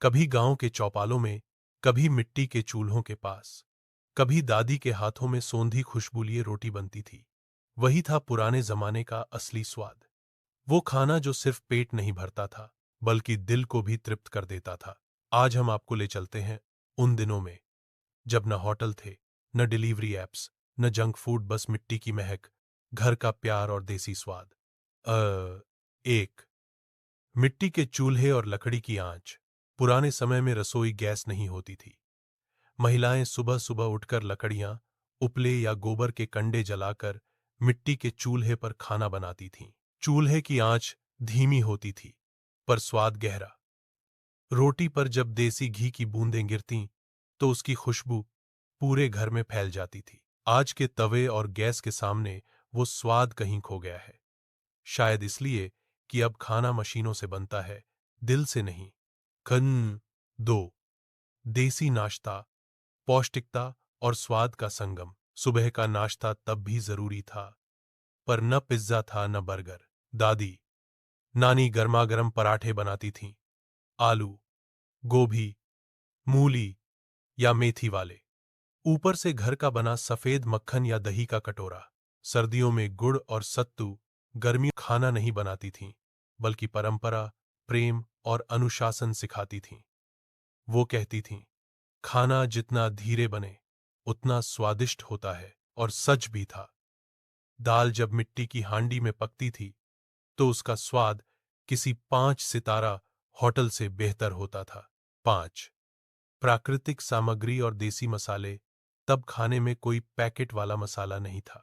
कभी गांव के चौपालों में, कभी मिट्टी के चूल्हों के पास, कभी दादी के हाथों में सोंधी खुशबू लिए रोटी बनती थी। वही था पुराने जमाने का असली स्वाद। वो खाना जो सिर्फ पेट नहीं भरता था, बल्कि दिल को भी तृप्त कर देता था। आज हम आपको ले चलते हैं उन दिनों में, जब न होटल थे, न डिलीवरी ऐप्स, न जंक फूड, बस मिट्टी की महक, घर का प्यार और देसी स्वाद। एक मिट्टी के चूल्हे और लकड़ी की आंच। पुराने समय में रसोई गैस नहीं होती थी। महिलाएं सुबह सुबह उठकर लकड़ियां, उपले या गोबर के कंडे जलाकर मिट्टी के चूल्हे पर खाना बनाती थीं। चूल्हे की आंच धीमी होती थी, पर स्वाद गहरा। रोटी पर जब देसी घी की बूंदें गिरतीं, तो उसकी खुशबू पूरे घर में फैल जाती थी। आज के तवे और गैस के सामने वो स्वाद कहीं खो गया है। शायद इसलिए कि अब खाना मशीनों से बनता है, दिल से नहीं। खन दो देसी नाश्ता, पौष्टिकता और स्वाद का संगम। सुबह का नाश्ता तब भी जरूरी था, पर न पिज्जा था न बर्गर। दादी नानी गर्मागर्म पराठे बनाती थीं, आलू, गोभी, मूली या मेथी वाले। ऊपर से घर का बना सफेद मक्खन या दही का कटोरा। सर्दियों में गुड़ और सत्तू। गर्मी खाना नहीं बनाती थीं, बल्कि परंपरा, प्रेम और अनुशासन सिखाती थीं। वो कहती थीं, खाना जितना धीरे बने उतना स्वादिष्ट होता है, और सच भी था। दाल जब मिट्टी की हांडी में पकती थी, तो उसका स्वाद किसी 5 सितारा होटल से बेहतर होता था। 5 प्राकृतिक सामग्री और देसी मसाले। तब खाने में कोई पैकेट वाला मसाला नहीं था।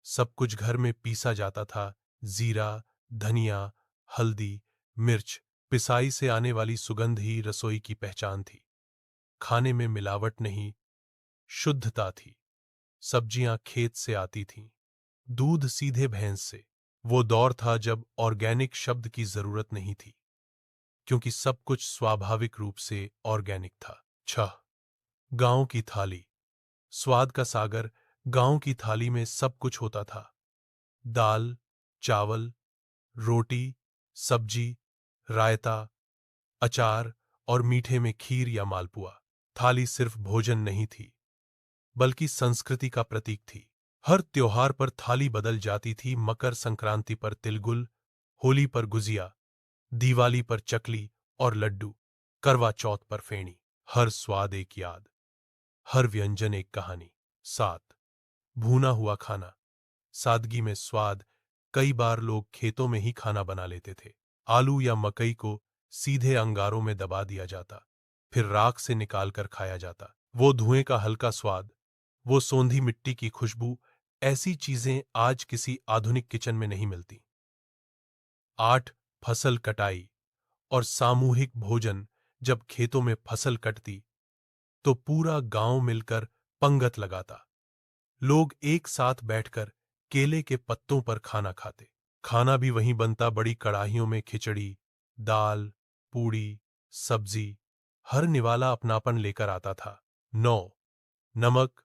सब कुछ घर में पीसा जाता था। जीरा, धनिया, हल्दी, मिर्च। पिसाई से आने वाली सुगंध ही रसोई की पहचान थी। खाने में मिलावट नहीं, शुद्धता थी। सब्जियां खेत से आती थीं, दूध सीधे भैंस से। वो दौर था जब ऑर्गेनिक शब्द की जरूरत नहीं थी, क्योंकि सब कुछ स्वाभाविक रूप से ऑर्गेनिक था। 6 गांव की थाली। स्वाद का सागर। गांव की थाली में सब कुछ होता था। दाल, चावल, रोटी, सब्जी, रायता, अचार और मीठे में खीर या मालपुआ। थाली सिर्फ भोजन नहीं थी, बल्कि संस्कृति का प्रतीक थी। हर त्योहार पर थाली बदल जाती थी। मकर संक्रांति पर तिलगुल, होली पर गुजिया, दिवाली पर चकली और लड्डू, करवा चौथ पर फेणी। हर स्वाद एक याद, हर व्यंजन एक कहानी। 7 भुना हुआ खाना। सादगी में स्वाद। कई बार लोग खेतों में ही खाना बना लेते थे। आलू या मकई को सीधे अंगारों में दबा दिया जाता, फिर राख से निकालकर खाया जाता। वो धुएं का हल्का स्वाद, वो सोंधी मिट्टी की खुशबू, ऐसी चीजें आज किसी आधुनिक किचन में नहीं मिलती। 8 फसल कटाई और सामूहिक भोजन। जब खेतों में फसल कटती, तो पूरा गांव मिलकर पंगत लगाता। लोग एक साथ बैठकर केले के पत्तों पर खाना खाते। खाना भी वहीं बनता, बड़ी कड़ाहियों में खिचड़ी, दाल, पूड़ी, सब्जी। हर निवाला अपनापन लेकर आता था। 9 नमक,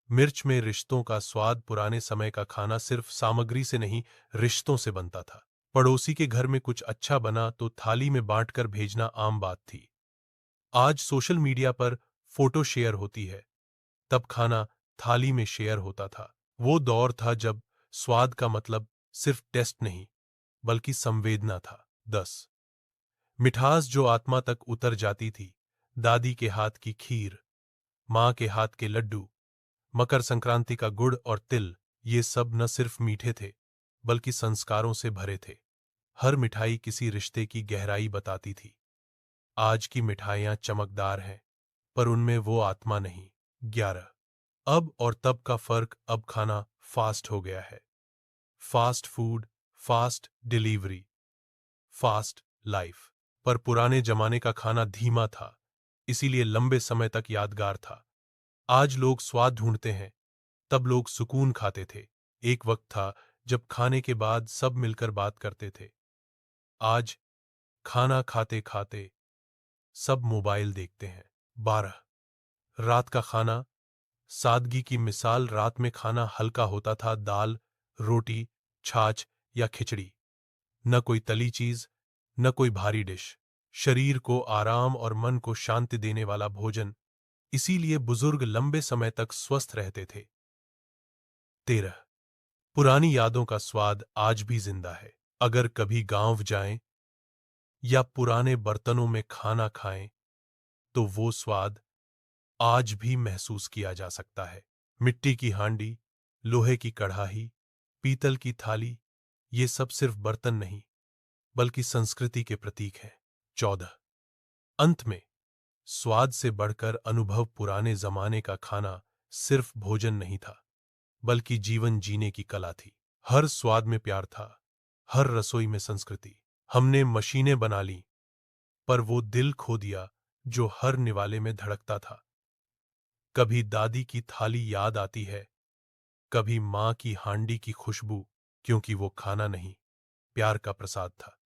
मिर्च में रिश्तों का स्वाद। पुराने समय का खाना सिर्फ सामग्री से नहीं, रिश्तों से बनता था। पड़ोसी के घर में कुछ अच्छा बना तो थाली में बांटकर भेजना आम बात थी। आज सोशल मीडिया पर फोटो शेयर होती है, तब खाना थाली में शेयर होता था। वो दौर था जब स्वाद का मतलब सिर्फ टेस्ट नहीं, बल्कि संवेदना था। 10 मिठास जो आत्मा तक उतर जाती थी। दादी के हाथ की खीर, माँ के हाथ के लड्डू, मकर संक्रांति का गुड़ और तिल। ये सब न सिर्फ मीठे थे, बल्कि संस्कारों से भरे थे। हर मिठाई किसी रिश्ते की गहराई बताती थी। आज की मिठाइयाँ चमकदार हैं, पर उनमें वो आत्मा नहीं। 11 अब और तब का फर्क। अब खाना फास्ट हो गया है। Fast food, fast delivery, fast life. पर पुराने जमाने का खाना धीमा था, इसीलिए लंबे समय तक यादगार था। आज लोग स्वाद ढूंढते हैं, तब लोग सुकून खाते थे। एक वक्त था जब खाने के बाद सब मिलकर बात करते थे। आज खाना खाते खाते सब मोबाइल देखते हैं। 12 रात का खाना। सादगी की मिसाल। रात में खाना हल्का होता था। दाल, रोटी, छाछ या खिचड़ी। न कोई तली चीज, न कोई भारी डिश। शरीर को आराम और मन को शांति देने वाला भोजन, इसीलिए बुजुर्ग लंबे समय तक स्वस्थ रहते थे। 13 पुरानी यादों का स्वाद आज भी जिंदा है। अगर कभी गांव जाएं या पुराने बर्तनों में खाना खाएं, तो वो स्वाद आज भी महसूस किया जा सकता है। मिट्टी की हांडी, लोहे की कढ़ाई, पीतल की थाली, ये सब सिर्फ बर्तन नहीं, बल्कि संस्कृति के प्रतीक हैं। 14 अंत में, स्वाद से बढ़कर अनुभव पुराने जमाने का खाना सिर्फ भोजन नहीं था, बल्कि जीवन जीने की कला थी। हर स्वाद में प्यार था, हर रसोई में संस्कृति। हमने मशीनें बना ली, पर वो दिल खो दिया जो हर निवाले में धड़कता था। कभी दादी की थाली याद आती है, कभी माँ की हांडी की खुशबू, क्योंकि वो खाना नहीं, प्यार का प्रसाद था।